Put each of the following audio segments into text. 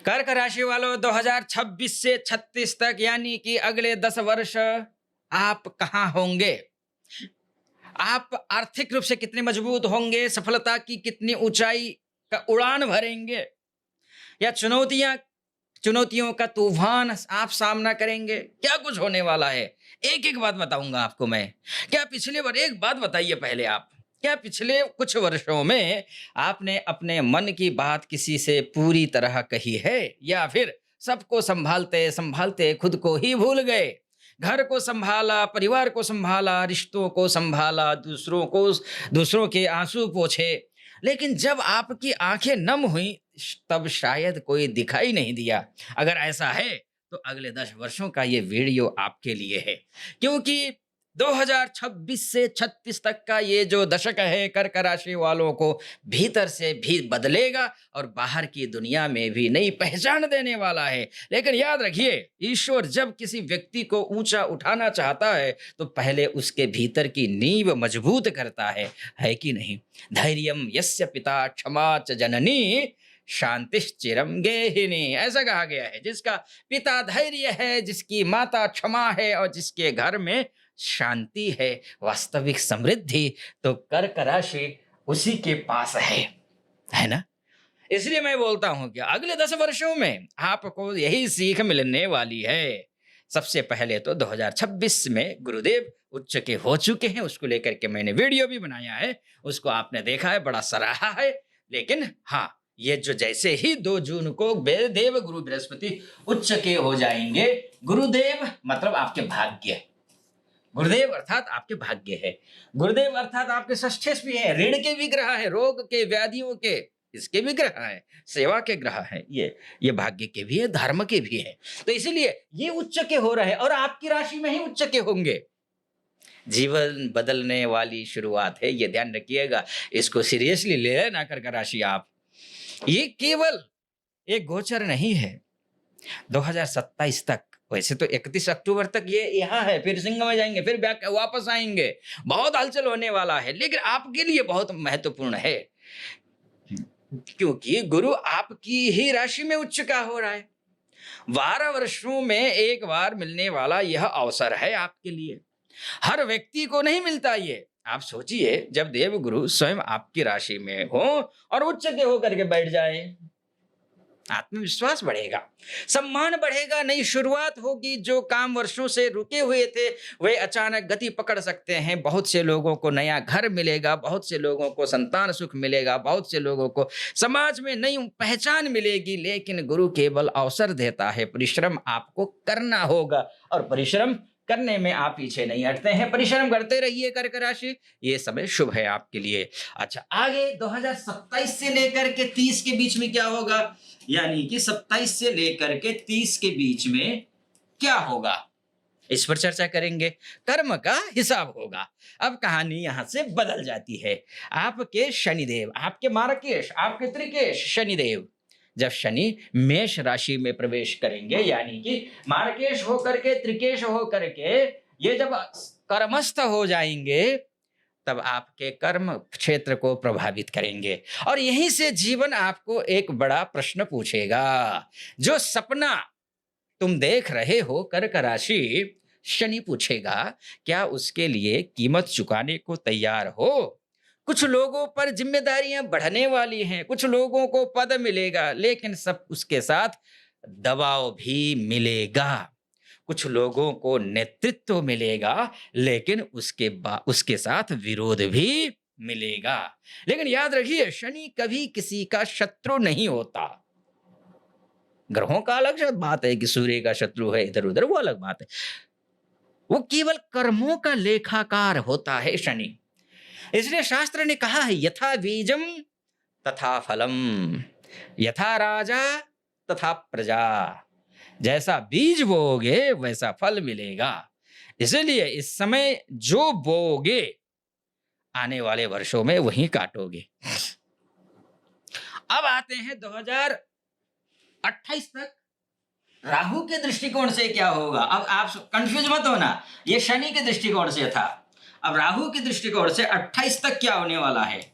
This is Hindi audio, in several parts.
कर्क राशि वालों 2026 से 36 तक यानी कि अगले 10 वर्ष आप कहाँ होंगे? आप आर्थिक रूप से कितने मजबूत होंगे? सफलता की कितनी ऊंचाई का उड़ान भरेंगे? या चुनौतियों का तूफान आप सामना करेंगे? क्या कुछ होने वाला है? एक-एक बात बताऊंगा आपको मैं। क्या पिछले बार एक बात बताइए पहले आप, क्या पिछले कुछ वर्षों में आपने अपने मन की बात किसी से पूरी तरह कही है या फिर सबको संभालते-संभालते खुद को ही भूल गए? घर को संभाला, परिवार को संभाला, रिश्तों को संभाला, दूसरों के आंसू पोंछे, लेकिन जब आपकी आंखें नम हुई तब शायद कोई दिखाई नहीं दिया। अगर ऐसा है तो अगले 10 वर्षों का ये वीडियो आपके लिए है, क्योंकि 2026 से 36 तक का ये जो दशक है कर्क राशि वालों को भीतर से भी बदलेगा और बाहर की दुनिया में भी नई पहचान देने वाला है। लेकिन याद रखिए, ईश्वर जब किसी व्यक्ति को ऊंचा उठाना चाहता है तो पहले उसके भीतर की नींव मजबूत करता है कि नहीं? धैर्यम यस्य पिता क्षमा च जननी शांतिश्चिरम गेहिनी, ऐसा कहा गया है। जिसका पिता धैर्य है, जिसकी माता क्षमा है और जिसके घर में शांति है, वास्तविक समृद्धि तो कर्क राशि उसी के पास है ना? इसलिए मैं बोलता हूं कि अगले 10 वर्षों में आपको यही सीख मिलने वाली है। सबसे पहले तो 2026 में गुरुदेव उच्च के हो चुके हैं, उसको लेकर के मैंने वीडियो भी बनाया है, उसको आपने देखा है, बड़ा सराहा है। लेकिन हाँ, ये जो जैसे ही 2 जून को देव गुरु बृहस्पति उच्च के हो जाएंगे, गुरुदेव मतलब आपके भाग्य, गुरुदेव अर्थात आपके भाग्य है, गुरुदेव अर्थात आपके षष्ठेश भी है, ऋण के भी ग्रह है, रोग के, व्याधियों के, इसके भी ग्रह है, सेवा के ग्रह है, ये भाग्य के भी है, धर्म के भी है। तो इसीलिए ये उच्च के हो रहे हैं और आपकी राशि में ही उच्च के होंगे। जीवन बदलने वाली शुरुआत है, ये ध्यान रखिएगा, इसको सीरियसली ले लेना कर्क राशि आप। ये केवल एक गोचर नहीं है 2027 तक, वैसे तो 31 अक्टूबर तक ये यहाँ है, फिर सिंह में जाएंगे, फिर बैक वापस आएंगे, बहुत हलचल होने वाला है। लेकिन आपके लिए बहुत महत्वपूर्ण है, क्योंकि गुरु आपकी ही राशि में उच्च का हो रहा है। 12 वर्षों में एक बार मिलने वाला यह अवसर है आपके लिए, हर व्यक्ति को नहीं मिलता ये। आप सोचिए, जब देव गुरु स्वयं आपकी राशि में हो और उच्च के होकर के बैठ जाए, आत्मविश्वास बढ़ेगा, सम्मान बढ़ेगा, नई शुरुआत होगी। जो काम वर्षों से रुके हुए थे वे अचानक गति पकड़ सकते हैं। बहुत से लोगों को नया घर मिलेगा, बहुत से लोगों को संतान सुख मिलेगा, बहुत से लोगों को समाज में नई पहचान मिलेगी। लेकिन गुरु केवल अवसर देता है, परिश्रम आपको करना होगा और परिश्रम करने में आप पीछे नहीं हटते हैं। परिश्रम करते रहिए कर्क राशि, ये समय शुभ है आपके लिए। अच्छा, आगे 2027 से लेकर के 30 के बीच में क्या होगा, यानी कि 27 से लेकर के 30 के बीच में क्या होगा, इस पर चर्चा करेंगे। कर्म का हिसाब होगा। अब कहानी यहां से बदल जाती है। आपके शनिदेव, आपके मार्गकेश, आपके त्रिकेश शनिदेव, जब शनि मेष राशि में प्रवेश करेंगे, यानी कि मार्गकेश होकर के, त्रिकेश होकर के ये जब कर्मस्थ हो जाएंगे, तब आपके कर्म क्षेत्र को प्रभावित करेंगे और यहीं से जीवन आपको एक बड़ा प्रश्न पूछेगा। जो सपना तुम देख रहे हो कर्क राशि, शनि पूछेगा, क्या उसके लिए कीमत चुकाने को तैयार हो? कुछ लोगों पर जिम्मेदारियां बढ़ने वाली हैं, कुछ लोगों को पद मिलेगा, लेकिन सब उसके साथ दबाव भी मिलेगा। कुछ लोगों को नेतृत्व मिलेगा, लेकिन उसके साथ विरोध भी मिलेगा। लेकिन याद रखिए, शनि कभी किसी का शत्रु नहीं होता। ग्रहों का अलग बात है कि सूर्य का शत्रु है इधर उधर, वो अलग बात है। वो केवल कर्मों का लेखाकार होता है शनि। इसलिए शास्त्र ने कहा है, यथा बीजम तथा फलम, यथा राजा तथा प्रजा। जैसा बीज बोओगे वैसा फल मिलेगा। इसलिए इस समय जो बोओगे आने वाले वर्षों में वही काटोगे। अब आते हैं 2028 तक, राहु के दृष्टिकोण से क्या होगा। अब आप कंफ्यूज मत होना, ये शनि के दृष्टिकोण से था, अब राहु के दृष्टिकोण से 28 तक क्या होने वाला है,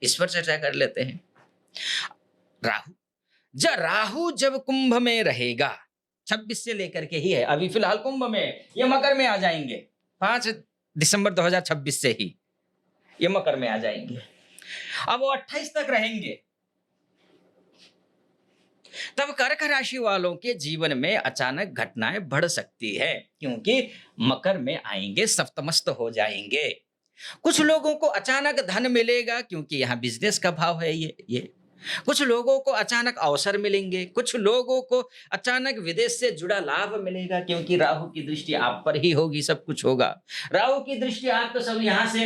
इस पर चर्चा कर लेते हैं। राहु राहु जब कुंभ में रहेगा, 26 से लेकर के ही है, अभी फिलहाल कुंभ में, ये मकर में आ जाएंगे 5 दिसंबर 2026 से ही ये मकर में आ जाएंगे। अब वो 28 तक रहेंगे। तब कर्क राशि वालों के जीवन में अचानक घटनाएं बढ़ सकती है, क्योंकि मकर में आएंगे, सप्तमस्त हो जाएंगे। कुछ लोगों को अचानक धन मिलेगा, क्योंकि यहाँ बिजनेस का भाव है ये। कुछ लोगों को अचानक अवसर मिलेंगे, कुछ लोगों को अचानक विदेश से जुड़ा लाभ मिलेगा, क्योंकि राहु की दृष्टि आप पर ही होगी, सब कुछ होगा। राहु की दृष्टि आप तो सब यहाँ से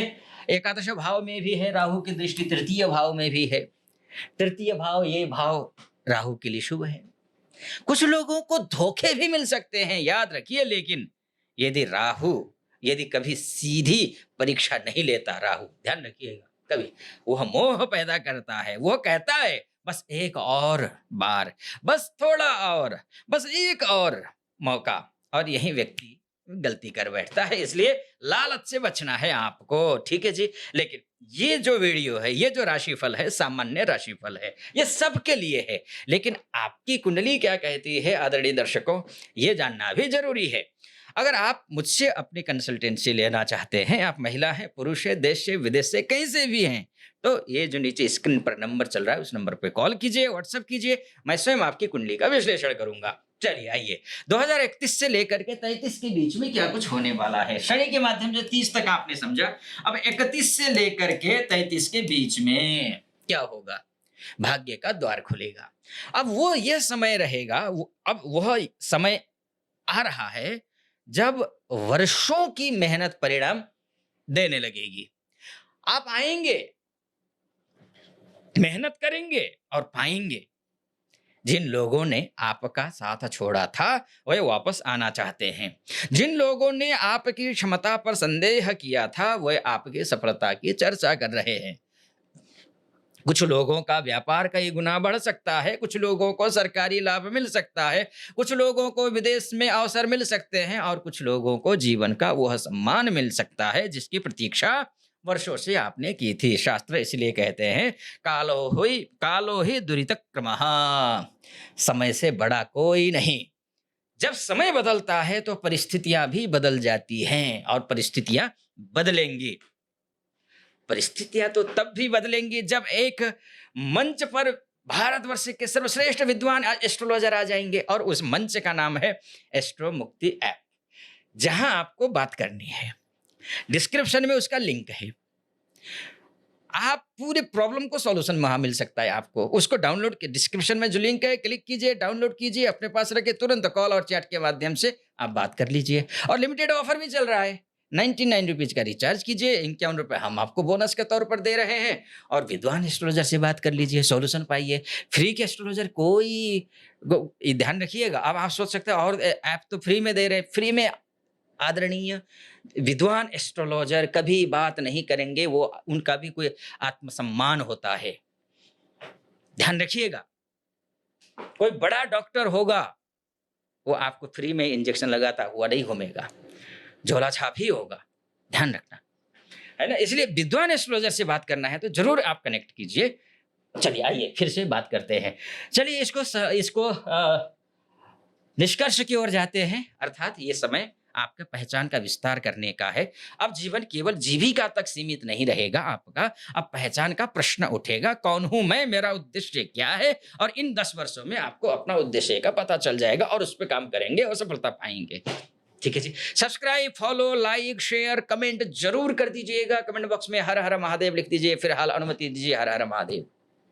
एकादश भाव में भी है, राहु की दृष्टि तृतीय भाव में भी है। तृतीय भाव, ये भाव राहु के लिए शुभ है। कुछ लोगों को धोखे भी मिल सकते हैं, याद रखिए। लेकिन यदि कभी सीधी परीक्षा नहीं लेता राहु, ध्यान रखिएगा, कभी वह मोह पैदा करता है। वो कहता है बस एक और बार, बस थोड़ा और, बस एक और मौका, और यही व्यक्ति गलती कर बैठता है। इसलिए लालच से बचना है आपको, ठीक है जी। लेकिन ये जो वीडियो है, ये जो राशिफल है, सामान्य राशिफल है, ये सबके लिए है। लेकिन आपकी कुंडली क्या कहती है आदरणीय दर्शकों, ये जानना भी जरूरी है। अगर आप मुझसे अपनी कंसल्टेंसी लेना चाहते हैं, आप महिला हैं, पुरुष है, देश से विदेश से कहीं से भी हैं, तो ये जो नीचे स्क्रीन पर नंबर चल रहा है, उस नंबर पे कॉल कीजिए, व्हाट्सएप कीजिए, मैं स्वयं आपकी कुंडली का विश्लेषण करूंगा। चलिए आइए, 2031 से लेकर के 33 के बीच में क्या कुछ होने वाला है। शनि के माध्यम से 30 तक आपने समझा, अब 31 से लेकर के 33 के बीच में क्या होगा, भाग्य का द्वार खुलेगा। अब वो ये समय रहेगा, अब वह समय आ रहा है जब वर्षों की मेहनत परिणाम देने लगेगी। आप आएंगे, मेहनत करेंगे और पाएंगे। जिन लोगों ने आपका साथ छोड़ा था वह वापस आना चाहते हैं। जिन लोगों ने आपकी क्षमता पर संदेह किया था वह आपकी सफलता की चर्चा कर रहे हैं। कुछ लोगों का व्यापार कई गुना बढ़ सकता है, कुछ लोगों को सरकारी लाभ मिल सकता है, कुछ लोगों को विदेश में अवसर मिल सकते हैं, और कुछ लोगों को जीवन का वह सम्मान मिल सकता है जिसकी प्रतीक्षा वर्षों से आपने की थी। शास्त्र इसलिए कहते हैं कालो ही दुरितक्रमः, समय से बड़ा कोई नहीं। जब समय बदलता है तो परिस्थितियां भी बदल जाती हैं, और परिस्थितियां बदलेंगी। परिस्थितियां तो तब भी बदलेंगी जब एक मंच पर भारतवर्ष के सर्वश्रेष्ठ विद्वान एस्ट्रोलॉजर आ जाएंगे, और उस मंच का नाम है एस्ट्रो मुक्ति ऐप, जहां आपको बात करनी है। डिस्क्रिप्शन में उसका लिंक है, आप पूरे प्रॉब्लम को सॉल्यूशन वहां मिल सकता है आपको। उसको डाउनलोड के डिस्क्रिप्शन में जो लिंक है, क्लिक कीजिए, डाउनलोड कीजिए, अपने पास रखे, तुरंत कॉल और चैट के माध्यम से आप बात कर लीजिए। और लिमिटेड ऑफर भी चल रहा है, 99 रुपीज का रिचार्ज कीजिए, 51 रुपये हम आपको बोनस के तौर पर दे रहे हैं, और विद्वान एस्ट्रोलॉजर से बात कर लीजिए, सॉल्यूशन पाइए। फ्री के एस्ट्रोलॉजर कोई ध्यान रखिएगा। अब आप सोच सकते हैं और ऐप तो फ्री में दे रहे, फ्री में आदरणीय विद्वान एस्ट्रोलॉजर कभी बात नहीं करेंगे, वो उनका भी कोई आत्मसम्मान होता है, ध्यान रखिएगा। कोई बड़ा डॉक्टर होगा, वो आपको फ्री में इंजेक्शन लगाता हुआ नहीं घूमेगा, झोला छाप ही होगा, ध्यान रखना है ना। इसलिए विद्वान एस्ट्रोलॉजर से बात करना है तो जरूर आप कनेक्ट कीजिए। चलिए आइए फिर से बात करते हैं। चलिए इसको निष्कर्ष की ओर जाते हैं, अर्थात ये समय आपका पहचान का विस्तार करने का है। अब जीवन केवल जीविका तक सीमित नहीं रहेगा आपका, अब पहचान का प्रश्न उठेगा, कौन हूं मैं, मेरा उद्देश्य क्या है। और इन 10 वर्षों में आपको अपना उद्देश्य का पता चल जाएगा, और उस पर काम करेंगे और सफलता पाएंगे। ठीक है जी, subscribe, follow, like, share, comment जरूर कर दीजिएगा। कमेंट बॉक्स में हर हर महादेव लिख दीजिए, फिर हाल अनुमति दीजिए। हर हर महादेव।